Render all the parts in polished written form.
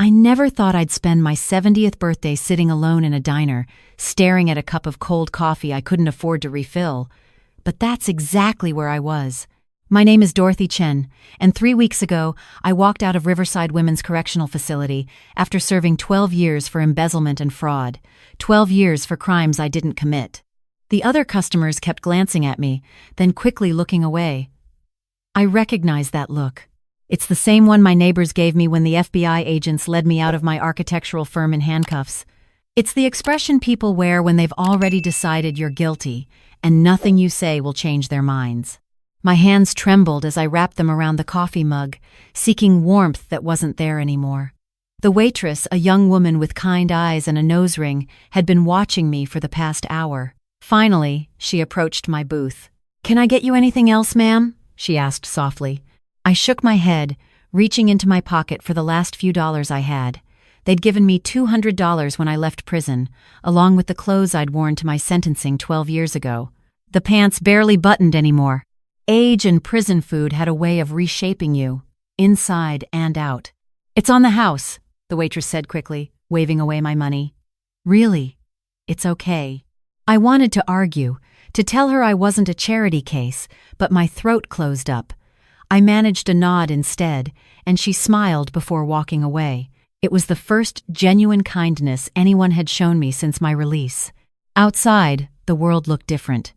I never thought I'd spend my 70th birthday sitting alone in a diner, staring at a cup of cold coffee I couldn't afford to refill. But that's exactly where I was. My name is Dorothy Chen, and 3 weeks ago, I walked out of Riverside Women's Correctional Facility after serving 12 years for embezzlement and fraud, 12 years for crimes I didn't commit. The other customers kept glancing at me, then quickly looking away. I recognized that look. It's the same one my neighbors gave me when the FBI agents led me out of my architectural firm in handcuffs. It's the expression people wear when they've already decided you're guilty, and nothing you say will change their minds. My hands trembled as I wrapped them around the coffee mug, seeking warmth that wasn't there anymore. The waitress, a young woman with kind eyes and a nose ring, had been watching me for the past hour. Finally, she approached my booth. "Can I get you anything else, ma'am?" she asked softly. I shook my head, reaching into my pocket for the last few dollars I had. They'd given me $200 when I left prison, along with the clothes I'd worn to my sentencing 12 years ago. The pants barely buttoned anymore. Age and prison food had a way of reshaping you, inside and out. "It's on the house," the waitress said quickly, waving away my money. "Really? It's okay." I wanted to argue, to tell her I wasn't a charity case, but my throat closed up. I managed a nod instead, and she smiled before walking away. It was the first genuine kindness anyone had shown me since my release. Outside, the world looked different.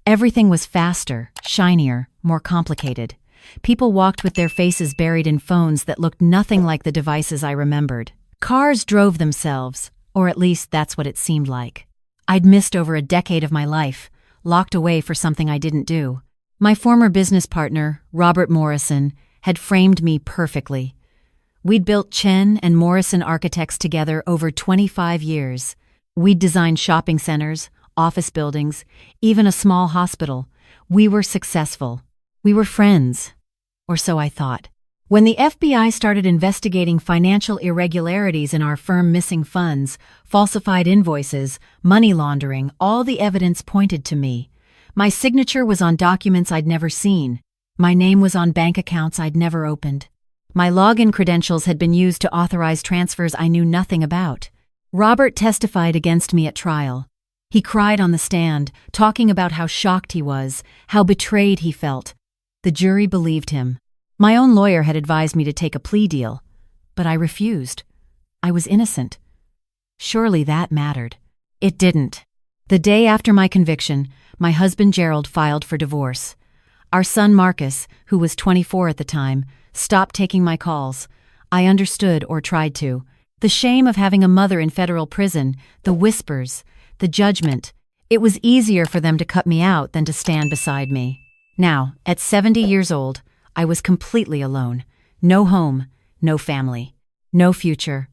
Everything was faster, shinier, more complicated. People walked with their faces buried in phones that looked nothing like the devices I remembered. Cars drove themselves, or at least that's what it seemed like. I'd missed over a decade of my life, locked away for something I didn't do. My former business partner, Robert Morrison, had framed me perfectly. We'd built Chen and Morrison Architects together over 25 years. We'd designed shopping centers, office buildings, even a small hospital. We were successful. We were friends. Or so I thought. When the FBI started investigating financial irregularities in our firm, missing funds, falsified invoices, money laundering, all the evidence pointed to me. My signature was on documents I'd never seen. My name was on bank accounts I'd never opened. My login credentials had been used to authorize transfers I knew nothing about. Robert testified against me at trial. He cried on the stand, talking about how shocked he was, how betrayed he felt. The jury believed him. My own lawyer had advised me to take a plea deal, but I refused. I was innocent. Surely that mattered. It didn't. The day after my conviction, my husband Gerald filed for divorce. Our son Marcus, who was 24 at the time, stopped taking my calls. I understood, or tried to. The shame of having a mother in federal prison, the whispers, the judgment. It was easier for them to cut me out than to stand beside me. Now, at 70 years old, I was completely alone. No home, no family, no future.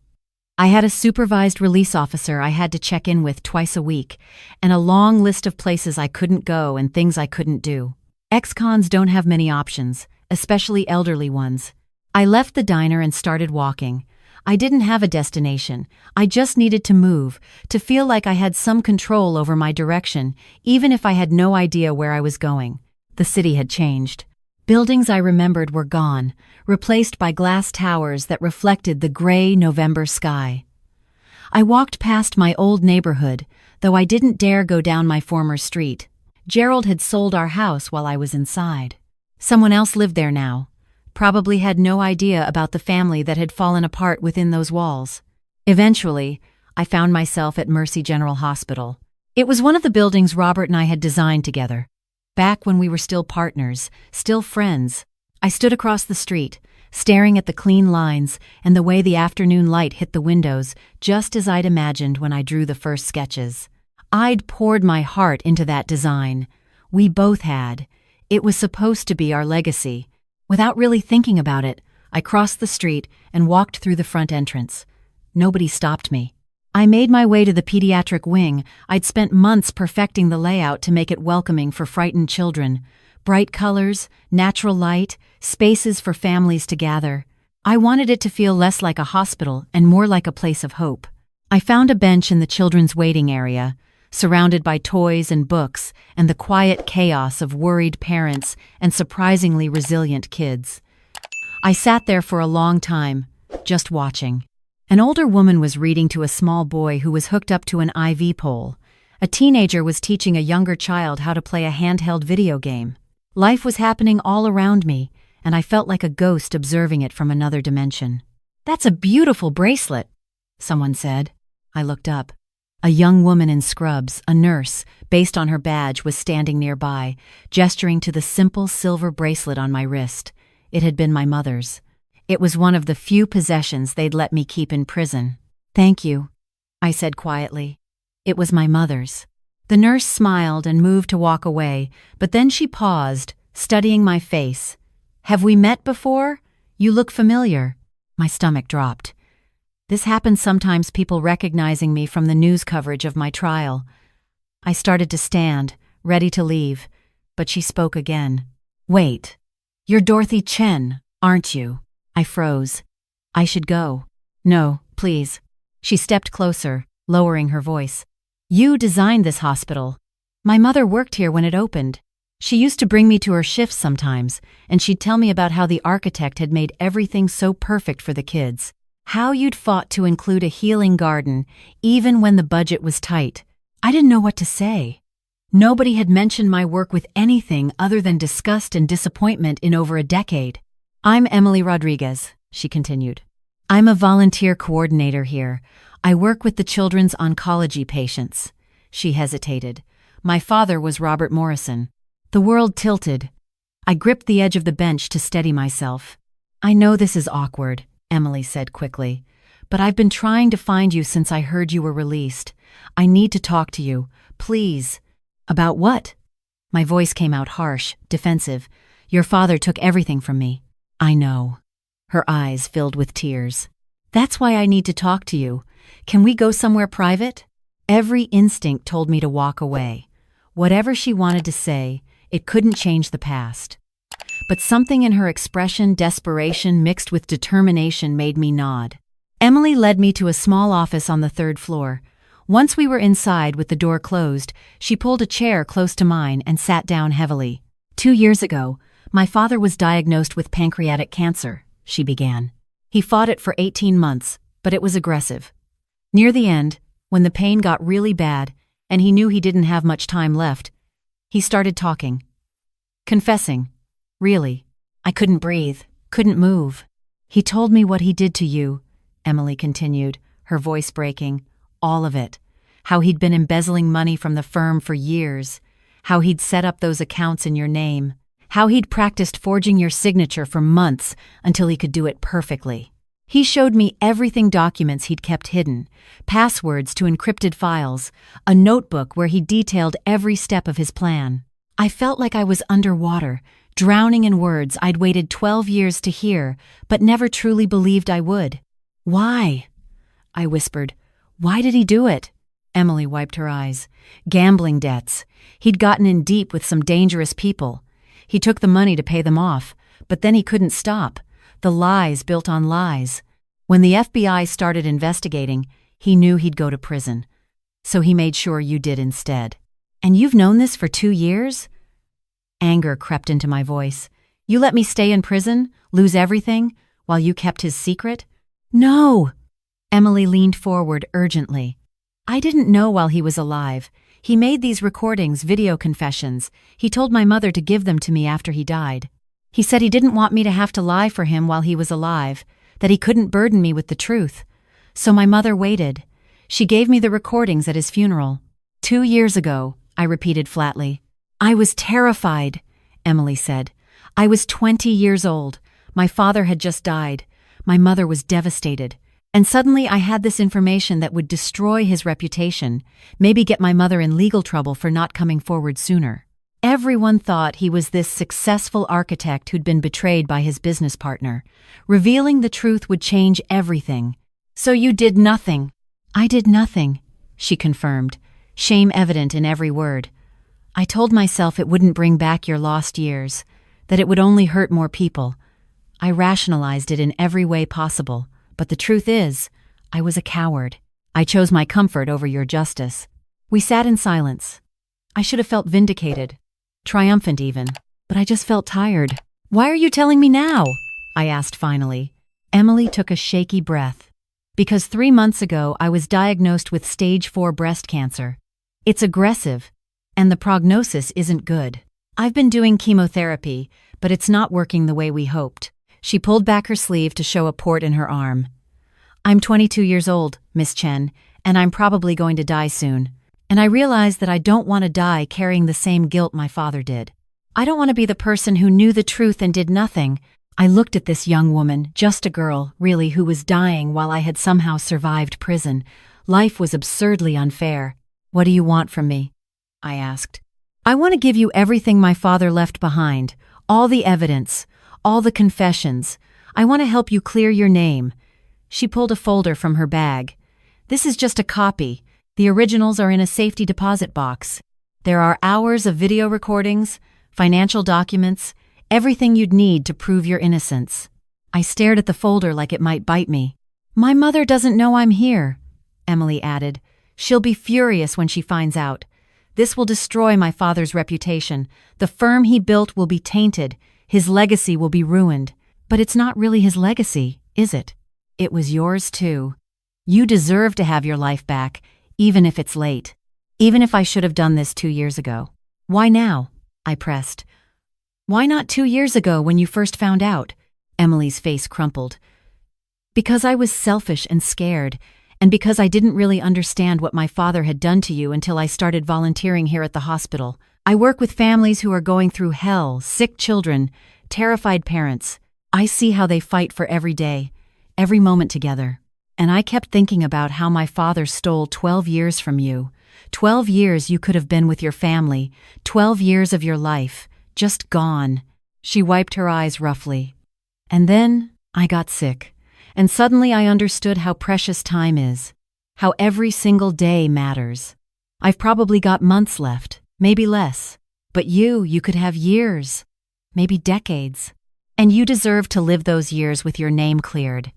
I had a supervised release officer I had to check in with twice a week, and a long list of places I couldn't go and things I couldn't do. Ex-cons don't have many options, especially elderly ones. I left the diner and started walking. I didn't have a destination. I just needed to move, to feel like I had some control over my direction, even if I had no idea where I was going. The city had changed. Buildings I remembered were gone, replaced by glass towers that reflected the gray November sky. I walked past my old neighborhood, though I didn't dare go down my former street. Gerald had sold our house while I was inside. Someone else lived there now. Probably had no idea about the family that had fallen apart within those walls. Eventually, I found myself at Mercy General Hospital. It was one of the buildings Robert and I had designed together. Back when we were still partners, still friends. I stood across the street, staring at the clean lines and the way the afternoon light hit the windows, just as I'd imagined when I drew the first sketches. I'd poured my heart into that design. We both had. It was supposed to be our legacy. Without really thinking about it, I crossed the street and walked through the front entrance. Nobody stopped me. I made my way to the pediatric wing. I'd spent months perfecting the layout to make it welcoming for frightened children. Bright colors, natural light, spaces for families to gather. I wanted it to feel less like a hospital and more like a place of hope. I found a bench in the children's waiting area, surrounded by toys and books and the quiet chaos of worried parents and surprisingly resilient kids. I sat there for a long time, just watching. An older woman was reading to a small boy who was hooked up to an IV pole. A teenager was teaching a younger child how to play a handheld video game. Life was happening all around me, and I felt like a ghost observing it from another dimension. "That's a beautiful bracelet," someone said. I looked up. A young woman in scrubs, a nurse, based on her badge, was standing nearby, gesturing to the simple silver bracelet on my wrist. It had been my mother's. It was one of the few possessions they'd let me keep in prison. "Thank you," I said quietly. It was my mother's. The nurse smiled and moved to walk away, but then she paused, studying my face. "Have we met before? You look familiar." My stomach dropped. This happens sometimes, people recognizing me from the news coverage of my trial. I started to stand, ready to leave, but she spoke again. "Wait. You're Dorothy Chen, aren't you?" I froze. "I should go." "No, please." She stepped closer, lowering her voice. "You designed this hospital. My mother worked here when it opened. She used to bring me to her shifts sometimes, and she'd tell me about how the architect had made everything so perfect for the kids. How you'd fought to include a healing garden, even when the budget was tight. I didn't know what to say. Nobody had mentioned my work with anything other than disgust and disappointment in over a decade. "I'm Emily Rodriguez," she continued. "I'm a volunteer coordinator here. I work with the children's oncology patients." She hesitated. "My father was Robert Morrison." The world tilted. I gripped the edge of the bench to steady myself. "I know this is awkward," Emily said quickly, "but I've been trying to find you since I heard you were released. I need to talk to you, please." "About what?" My voice came out harsh, defensive. "Your father took everything from me." "I know." Her eyes filled with tears. "That's why I need to talk to you. Can we go somewhere private?" Every instinct told me to walk away. Whatever she wanted to say, it couldn't change the past. But something in her expression, desperation mixed with determination, made me nod. Emily led me to a small office on the 3rd floor. Once we were inside with the door closed, she pulled a chair close to mine and sat down heavily. "2 years ago, my father was diagnosed with pancreatic cancer," she began. "He fought it for 18 months, but it was aggressive. Near the end, when the pain got really bad and he knew he didn't have much time left, he started talking. Confessing. Really. I couldn't breathe, couldn't move. He told me what he did to you," Emily continued, her voice breaking. "All of it. How he'd been embezzling money from the firm for years. How he'd set up those accounts in your name. How he'd practiced forging your signature for months until he could do it perfectly. He showed me everything, documents he'd kept hidden, passwords to encrypted files, a notebook where he detailed every step of his plan. I felt like I was underwater, drowning in words I'd waited 12 years to hear, but never truly believed I would. "Why?" I whispered. "Why did he do it?" Emily wiped her eyes. "Gambling debts. He'd gotten in deep with some dangerous people. He took the money to pay them off, but then he couldn't stop. The lies built on lies. When the FBI started investigating, he knew he'd go to prison. So he made sure you did instead. And you've known this for 2 years?" Anger crept into my voice. "You let me stay in prison, lose everything, while you kept his secret?" "No!" Emily leaned forward urgently. "I didn't know while he was alive. He made these recordings, video confessions. He told my mother to give them to me after he died. He said he didn't want me to have to lie for him while he was alive, that he couldn't burden me with the truth. So my mother waited. She gave me the recordings at his funeral. 2 years ago," I repeated flatly. "I was terrified," Emily said. "I was 20 years old. My father had just died. My mother was devastated. And suddenly I had this information that would destroy his reputation, maybe get my mother in legal trouble for not coming forward sooner. Everyone thought he was this successful architect who'd been betrayed by his business partner. Revealing the truth would change everything. So you did nothing." "I did nothing," she confirmed, shame evident in every word. "I told myself it wouldn't bring back your lost years, that it would only hurt more people. I rationalized it in every way possible, but the truth is, I was a coward. I chose my comfort over your justice." We sat in silence. I should have felt vindicated, triumphant even, but I just felt tired. "Why are you telling me now?" I asked finally. Emily took a shaky breath. Because 3 months ago I was diagnosed with stage 4 breast cancer. It's aggressive, and the prognosis isn't good. I've been doing chemotherapy, but it's not working the way we hoped. She pulled back her sleeve to show a port in her arm. I'm 22 years old, Miss Chen, and I'm probably going to die soon. And I realize that I don't want to die carrying the same guilt my father did. I don't want to be the person who knew the truth and did nothing. I looked at this young woman, just a girl, really, who was dying while I had somehow survived prison. Life was absurdly unfair. What do you want from me? I asked. I want to give you everything my father left behind, all the evidence, all the confessions. I want to help you clear your name. She pulled a folder from her bag. This is just a copy. The originals are in a safety deposit box. There are hours of video recordings, financial documents, everything you'd need to prove your innocence. I stared at the folder like it might bite me. My mother doesn't know I'm here, Emily added. She'll be furious when she finds out. This will destroy my father's reputation. The firm he built will be tainted. His legacy will be ruined. But it's not really his legacy, is it? It was yours too. You deserve to have your life back, even if it's late. Even if I should have done this 2 years ago. Why now? I pressed. Why not 2 years ago when you first found out? Emily's face crumpled. Because I was selfish and scared, and because I didn't really understand what my father had done to you until I started volunteering here at the hospital. I work with families who are going through hell, sick children, terrified parents. I see how they fight for every day, every moment together. And I kept thinking about how my father stole 12 years from you. 12 years you could have been with your family, 12 years of your life, just gone. She wiped her eyes roughly. And then I got sick. And suddenly I understood how precious time is, how every single day matters. I've probably got months left, maybe less. But you could have years, maybe decades. And you deserve to live those years with your name cleared,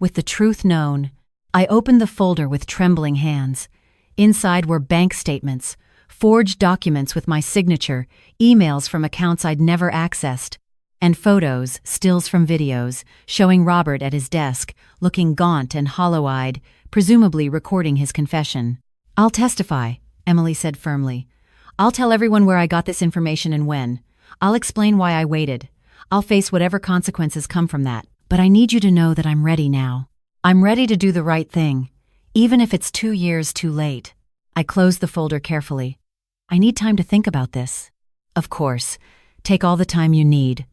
with the truth known. I opened the folder with trembling hands. Inside were bank statements, forged documents with my signature, emails from accounts I'd never accessed, and photos, stills from videos, showing Robert at his desk, looking gaunt and hollow-eyed, presumably recording his confession. I'll testify, Emily said firmly. I'll tell everyone where I got this information and when. I'll explain why I waited. I'll face whatever consequences come from that. But I need you to know that I'm ready now. I'm ready to do the right thing, even if it's 2 years too late. I closed the folder carefully. I need time to think about this. Of course. Take all the time you need.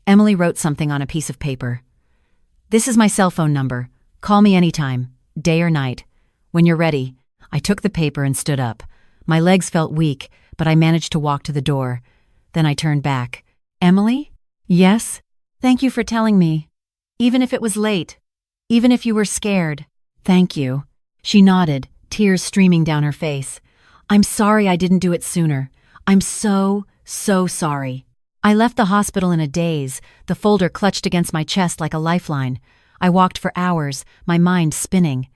Emily wrote something on a piece of paper. This is my cell phone number. Call me anytime, day or night. When you're ready. I took the paper and stood up. My legs felt weak, but I managed to walk to the door. Then I turned back. Emily? Yes? Thank you for telling me. Even if it was late. Even if you were scared. Thank you. She nodded, tears streaming down her face. I'm sorry I didn't do it sooner. I'm so sorry. I left the hospital in a daze, the folder clutched against my chest like a lifeline. I walked for hours, my mind spinning.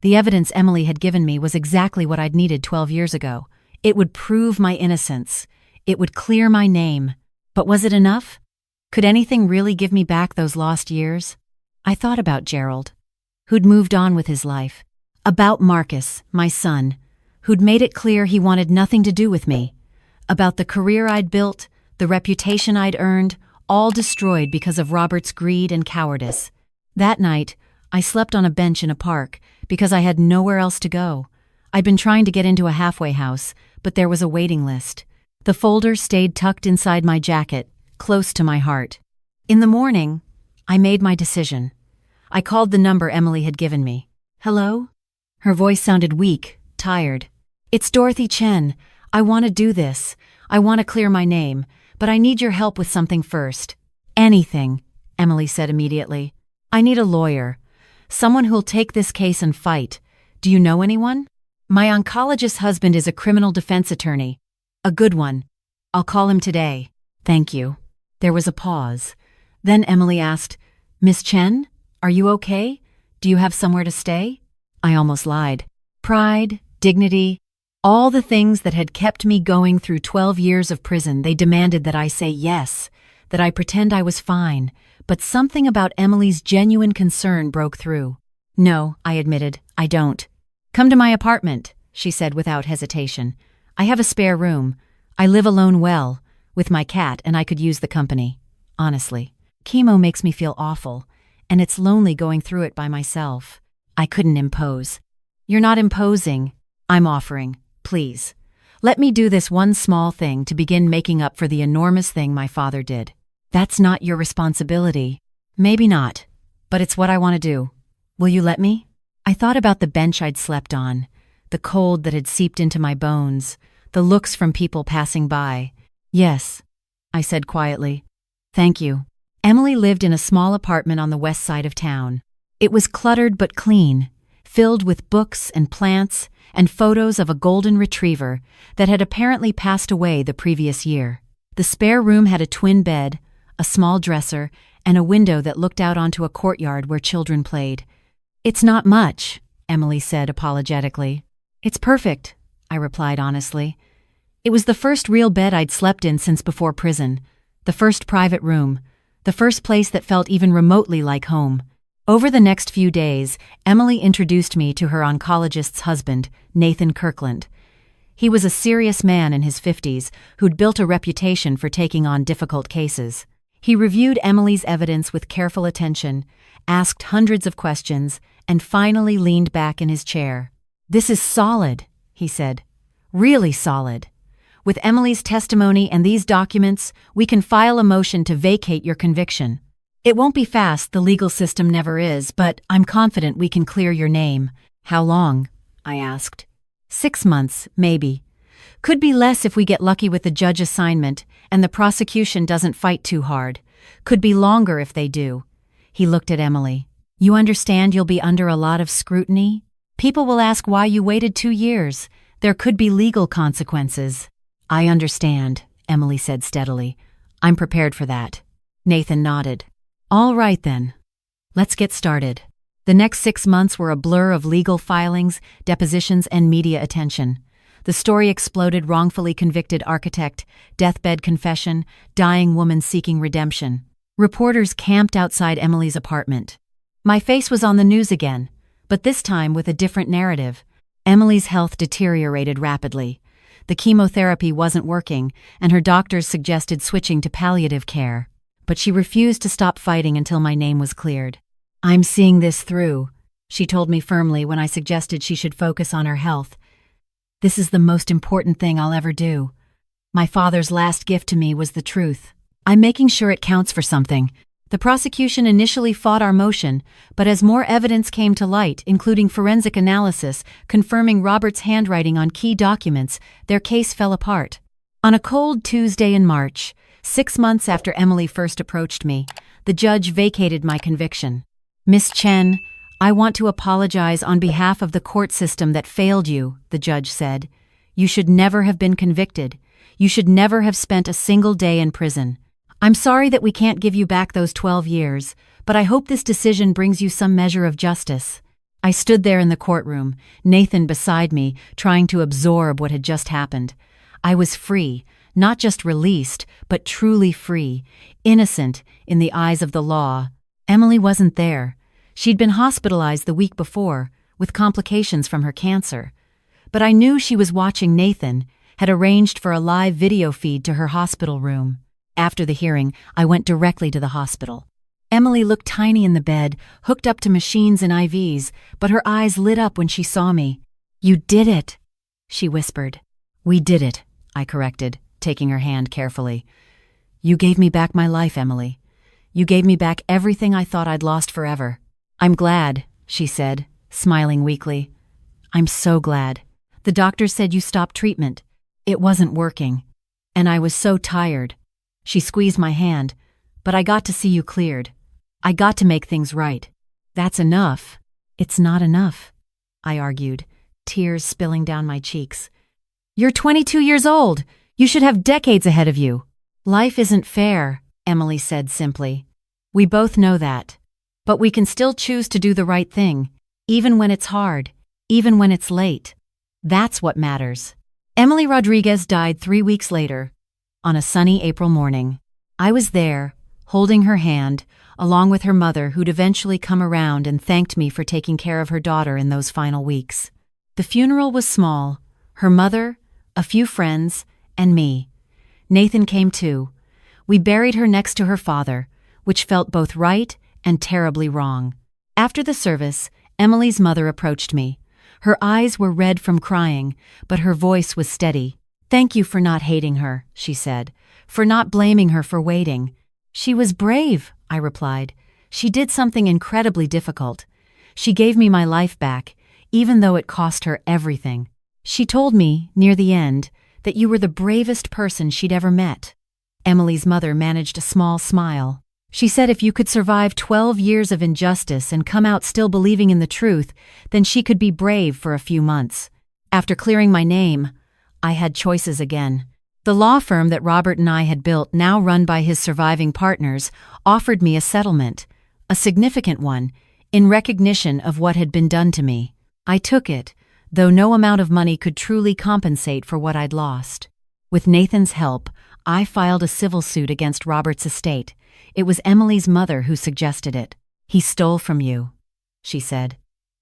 The evidence Emily had given me was exactly what I'd needed 12 years ago. It would prove my innocence. It would clear my name. But was it enough? Could anything really give me back those lost years? I thought about Gerald, who'd moved on with his life. About Marcus, my son, who'd made it clear he wanted nothing to do with me. About the career I'd built, the reputation I'd earned, all destroyed because of Robert's greed and cowardice. That night, I slept on a bench in a park because I had nowhere else to go. I'd been trying to get into a halfway house, but there was a waiting list. The folder stayed tucked inside my jacket, close to my heart. In the morning, I made my decision. I called the number Emily had given me. Hello? Her voice sounded weak, tired. It's Dorothy Chen. I want to do this. I want to clear my name, but I need your help with something first. Anything, Emily said immediately. I need a lawyer. Someone who'll take this case and fight. Do you know anyone? My oncologist's husband is a criminal defense attorney. A good one. I'll call him today. Thank you. There was a pause. Then Emily asked, Miss Chen, are you okay? Do you have somewhere to stay? I almost lied. Pride, dignity, all the things that had kept me going through 12 years of prison, they demanded that I say yes, that I pretend I was fine. But something about Emily's genuine concern broke through. No, I admitted, I don't. Come to my apartment, she said without hesitation. I have a spare room. I live alone well, with my cat, and I could use the company. Honestly. Chemo makes me feel awful, and it's lonely going through it by myself. I couldn't impose. You're not imposing. I'm offering. Please. Let me do this one small thing to begin making up for the enormous thing my father did. That's not your responsibility. Maybe not, but it's what I want to do. Will you let me? I thought about the bench I'd slept on, the cold that had seeped into my bones, the looks from people passing by. Yes, I said quietly. Thank you. Emily lived in a small apartment on the west side of town. It was cluttered but clean, filled with books and plants and photos of a golden retriever that had apparently passed away the previous year. The spare room had a twin bed, a small dresser, and a window that looked out onto a courtyard where children played. It's not much, Emily said apologetically. It's perfect, I replied honestly. It was the first real bed I'd slept in since before prison, the first private room, the first place that felt even remotely like home. Over the next few days, Emily introduced me to her oncologist's husband, Nathan Kirkland. He was a serious man in his 50s who'd built a reputation for taking on difficult cases. He reviewed Emily's evidence with careful attention, asked hundreds of questions, and finally leaned back in his chair. "This is solid," he said. "Really solid. With Emily's testimony and these documents, we can file a motion to vacate your conviction. It won't be fast, the legal system never is, but I'm confident we can clear your name." "How long?" I asked. 6 months, maybe. Could be less if we get lucky with the judge assignment and the prosecution doesn't fight too hard. Could be longer if they do. He looked at Emily. "You understand you'll be under a lot of scrutiny? People will ask why you waited 2 years. There could be legal consequences." "I understand," Emily said steadily. "I'm prepared for that." Nathan nodded. "All right then. Let's get started." The next 6 months were a blur of legal filings, depositions, and media attention. The story exploded: wrongfully convicted architect, deathbed confession, dying woman seeking redemption. Reporters camped outside Emily's apartment. My face was on the news again, but this time with a different narrative. Emily's health deteriorated rapidly. The chemotherapy wasn't working, and her doctors suggested switching to palliative care. But she refused to stop fighting until my name was cleared. "I'm seeing this through," she told me firmly when I suggested she should focus on her health. "This is the most important thing I'll ever do. My father's last gift to me was the truth. I'm making sure it counts for something." The prosecution initially fought our motion, but as more evidence came to light, including forensic analysis confirming Robert's handwriting on key documents, their case fell apart. On a cold Tuesday in March, 6 months after Emily first approached me, the judge vacated my conviction. "Miss Chen, I want to apologize on behalf of the court system that failed you," the judge said. "You should never have been convicted. You should never have spent a single day in prison. I'm sorry that we can't give you back those 12 years, but I hope this decision brings you some measure of justice." I stood there in the courtroom, Nathan beside me, trying to absorb what had just happened. I was free, not just released, but truly free, innocent in the eyes of the law. Emily wasn't there. She'd been hospitalized the week before, with complications from her cancer. But I knew she was watching Nathan, had arranged for a live video feed to her hospital room. After the hearing, I went directly to the hospital. Emily looked tiny in the bed, hooked up to machines and IVs, but her eyes lit up when she saw me. "You did it," she whispered. "We did it," I corrected, taking her hand carefully. "You gave me back my life, Emily. You gave me back everything I thought I'd lost forever." "I'm glad," she said, smiling weakly. "I'm so glad. The doctor said you stopped treatment. It wasn't working. And I was so tired." She squeezed my hand. "But I got to see you cleared. I got to make things right." "That's enough." "It's not enough," I argued, tears spilling down my cheeks. "You're 22 years old. You should have decades ahead of you." "Life isn't fair," Emily said simply. "We both know that. But we can still choose to do the right thing, even when it's hard, even when it's late. That's what matters." Emily Rodriguez died 3 weeks later, on a sunny April morning. I was there, holding her hand, along with her mother, who'd eventually come around and thanked me for taking care of her daughter in those final weeks. The funeral was small: her mother, a few friends, and me. Nathan came too. We buried her next to her father, which felt both right and terribly wrong. After the service, Emily's mother approached me. Her eyes were red from crying, but her voice was steady. "Thank you for not hating her," she said, "for not blaming her for waiting." "She was brave," I replied. "She did something incredibly difficult. She gave me my life back, even though it cost her everything. She told me, near the end, that you were the bravest person she'd ever met." Emily's mother managed a small smile. She said if you could survive 12 years of injustice and come out still believing in the truth, then she could be brave for a few months. After clearing my name, I had choices again. The law firm that Robert and I had built, now run by his surviving partners, offered me a settlement, a significant one, in recognition of what had been done to me. I took it, though no amount of money could truly compensate for what I'd lost. With Nathan's help, I filed a civil suit against Robert's estate. It was Emily's mother who suggested it. "He stole from you," she said.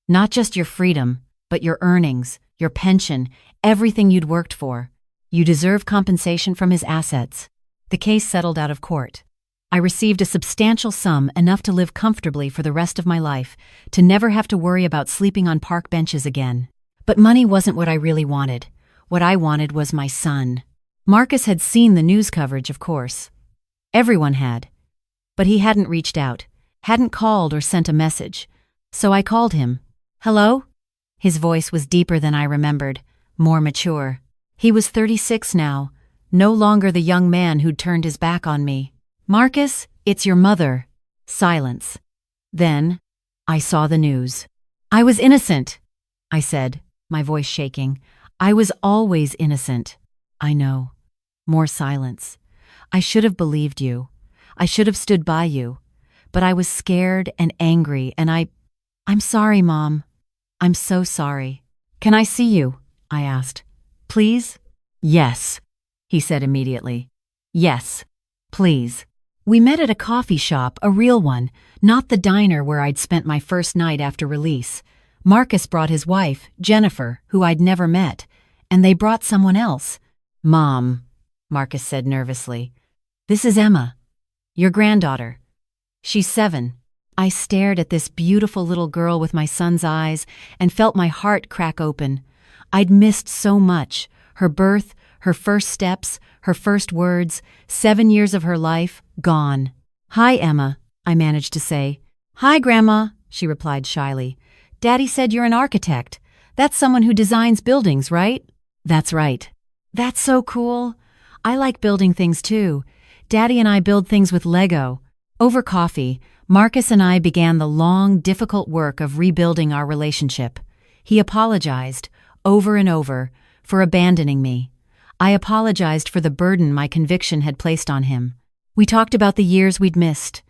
"Not just your freedom, but your earnings, your pension, everything you'd worked for. You deserve compensation from his assets." The case settled out of court. I received a substantial sum, enough to live comfortably for the rest of my life, to never have to worry about sleeping on park benches again. But money wasn't what I really wanted. What I wanted was my son. Marcus had seen the news coverage, of course. Everyone had. But he hadn't reached out, hadn't called or sent a message. So I called him. "Hello?" His voice was deeper than I remembered, more mature. He was 36 now, no longer the young man who'd turned his back on me. "Marcus, it's your mother." Silence. Then, I saw the news. "I was innocent," I said, my voice shaking. "I was always innocent." "I know." More silence. "I should have believed you. I should have stood by you. But I was scared and angry, and I'm sorry, Mom. I'm so sorry." "Can I see you?" I asked. "Please?" "Yes," he said immediately. "Yes, please." We met at a coffee shop, a real one, not the diner where I'd spent my first night after release. Marcus brought his wife, Jennifer, who I'd never met, and they brought someone else. "Mom," Marcus said nervously, "this is Emma, your granddaughter. She's 7. I stared at this beautiful little girl with my son's eyes and felt my heart crack open. I'd missed so much: her birth, her first steps, her first words, 7 years of her life, gone. "Hi, Emma," I managed to say. "Hi, Grandma," she replied shyly. "Daddy said you're an architect. That's someone who designs buildings, right?" "That's right." "That's so cool. I like building things too. Daddy and I build things with Lego." Over coffee, Marcus and I began the long, difficult work of rebuilding our relationship. He apologized, over and over, for abandoning me. I apologized for the burden my conviction had placed on him. We talked about the years we'd missed,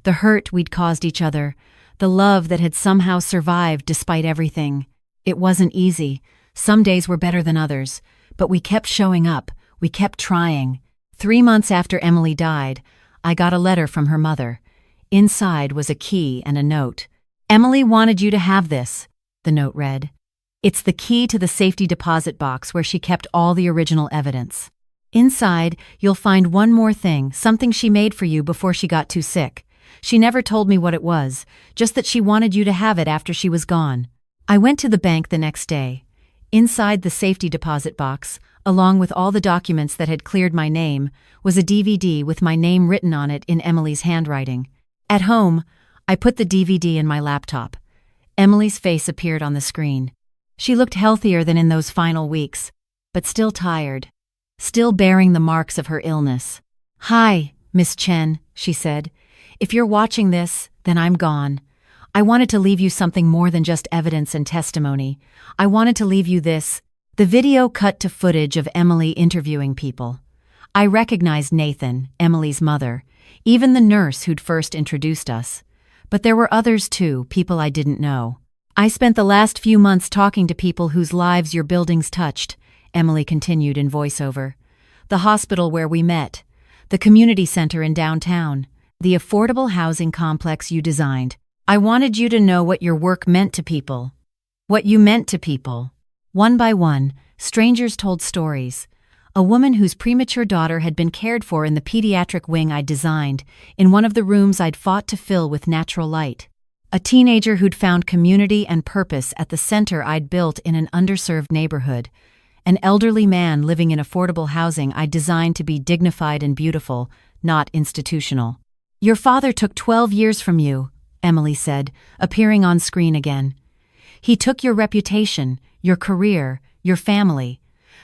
the hurt we'd caused each other, the love that had somehow survived despite everything. It wasn't easy. Some days were better than others, but we kept showing up, we kept trying. 3 months after Emily died, I got a letter from her mother. Inside was a key and a note. "Emily wanted you to have this," the note read. "It's the key to the safety deposit box where she kept all the original evidence. Inside, you'll find one more thing, something she made for you before she got too sick. She never told me what it was, just that she wanted you to have it after she was gone." I went to the bank the next day. Inside the safety deposit box, along with all the documents that had cleared my name, was a DVD with my name written on it in Emily's handwriting. At home, I put the DVD in my laptop. Emily's face appeared on the screen. She looked healthier than in those final weeks, but still tired, still bearing the marks of her illness. "Hi, Miss Chen," she said. "If you're watching this, then I'm gone. I wanted to leave you something more than just evidence and testimony. I wanted to leave you this." The video cut to footage of Emily interviewing people. I recognized Nathan, Emily's mother, even the nurse who'd first introduced us. But there were others too, people I didn't know. "I spent the last few months talking to people whose lives your buildings touched," Emily continued in voiceover. "The hospital where we met, the community center in downtown. the affordable housing complex you designed. I wanted you to know what your work meant to people. What you meant to people. One by one, strangers told stories. A woman whose premature daughter had been cared for in the pediatric wing I'd designed, in one of the rooms I'd fought to fill with natural light. A teenager who'd found community and purpose at the center I'd built in an underserved neighborhood. An elderly man living in affordable housing I'd designed to be dignified and beautiful, not institutional. Your father took 12 years from you, Emily said, appearing on screen again. He took your reputation, your career, your family.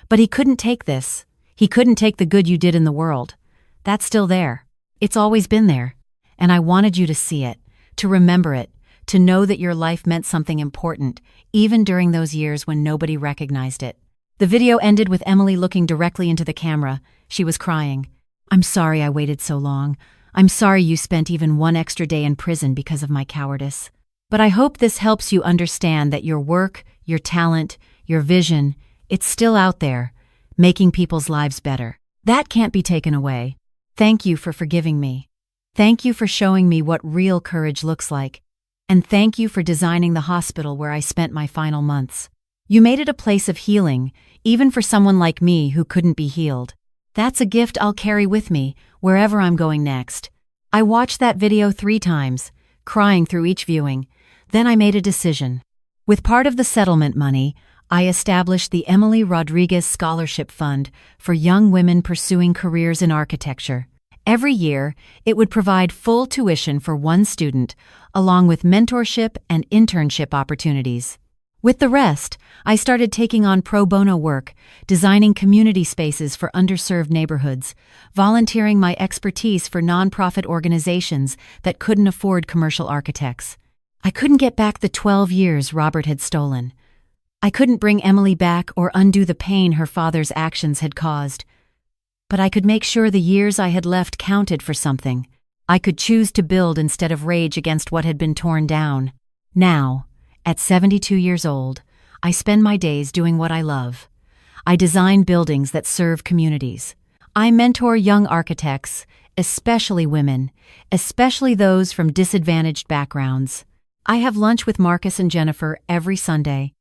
But he couldn't take this. He couldn't take the good you did in the world. That's still there. It's always been there. And I wanted you to see it, to remember it, to know that your life meant something important, even during those years when nobody recognized it. The video ended with Emily looking directly into the camera. She was crying. I'm sorry I waited so long. I'm sorry you spent even one extra day in prison because of my cowardice. But I hope this helps you understand that your work, your talent, your vision, it's still out there, making people's lives better. That can't be taken away. Thank you for forgiving me. Thank you for showing me what real courage looks like. And thank you for designing the hospital where I spent my final months. You made it a place of healing, even for someone like me who couldn't be healed. That's a gift I'll carry with me, wherever I'm going next. I watched that video 3 times, crying through each viewing. Then I made a decision. With part of the settlement money, I established the Emily Rodriguez Scholarship Fund for young women pursuing careers in architecture. Every year, it would provide full tuition for one student, along with mentorship and internship opportunities. With the rest, I started taking on pro bono work, designing community spaces for underserved neighborhoods, volunteering my expertise for nonprofit organizations that couldn't afford commercial architects. I couldn't get back the 12 years Robert had stolen. I couldn't bring Emily back or undo the pain her father's actions had caused. But I could make sure the years I had left counted for something. I could choose to build instead of rage against what had been torn down. Now, at 72 years old, I spend my days doing what I love. I design buildings that serve communities. I mentor young architects, especially women, especially those from disadvantaged backgrounds. I have lunch with Marcus and Jennifer every Sunday.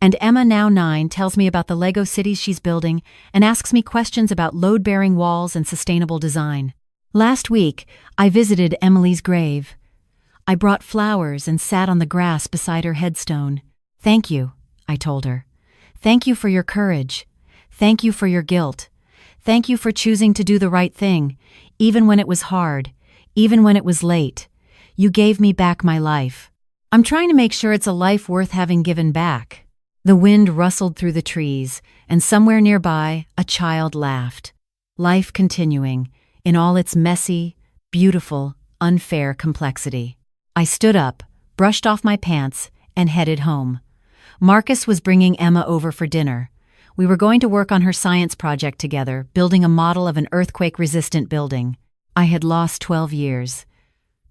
And Emma, now 9, tells me about the Lego cities she's building and asks me questions about load-bearing walls and sustainable design. Last week, I visited Emily's grave. I brought flowers and sat on the grass beside her headstone. Thank you, I told her. Thank you for your courage. Thank you for your guilt. Thank you for choosing to do the right thing, even when it was hard, even when it was late. You gave me back my life. I'm trying to make sure it's a life worth having given back. The wind rustled through the trees, and somewhere nearby, a child laughed. Life continuing, in all its messy, beautiful, unfair complexity. I stood up, brushed off my pants, and headed home. Marcus was bringing Emma over for dinner. We were going to work on her science project together, building a model of an earthquake-resistant building. I had lost 12 years.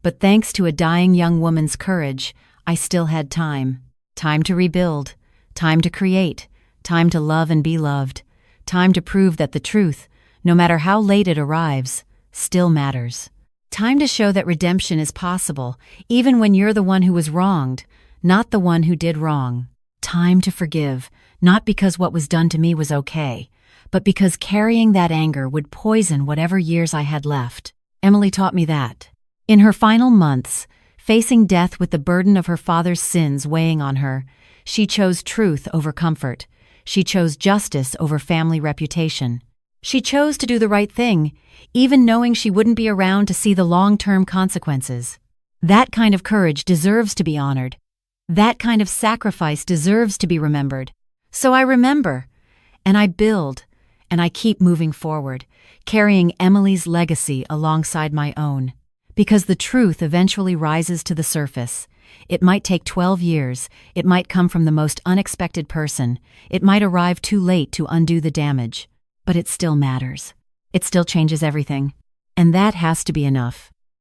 But thanks to a dying young woman's courage, I still had time. Time to rebuild. Time to create, time to love and be loved, time to prove that the truth, no matter how late it arrives, still matters. Time to show that redemption is possible, even when you're the one who was wronged, not the one who did wrong. Time to forgive, not because what was done to me was okay, but because carrying that anger would poison whatever years I had left. Emily taught me that. In her final months, facing death with the burden of her father's sins weighing on her, she chose truth over comfort. She chose justice over family reputation. She chose to do the right thing, even knowing she wouldn't be around to see the long-term consequences. That kind of courage deserves to be honored. That kind of sacrifice deserves to be remembered. So I remember, and I build, and I keep moving forward, carrying Emily's legacy alongside my own. Because the truth eventually rises to the surface. It might take 12 years, it might come from the most unexpected person, it might arrive too late to undo the damage, but it still matters. It still changes everything. And that has to be enough.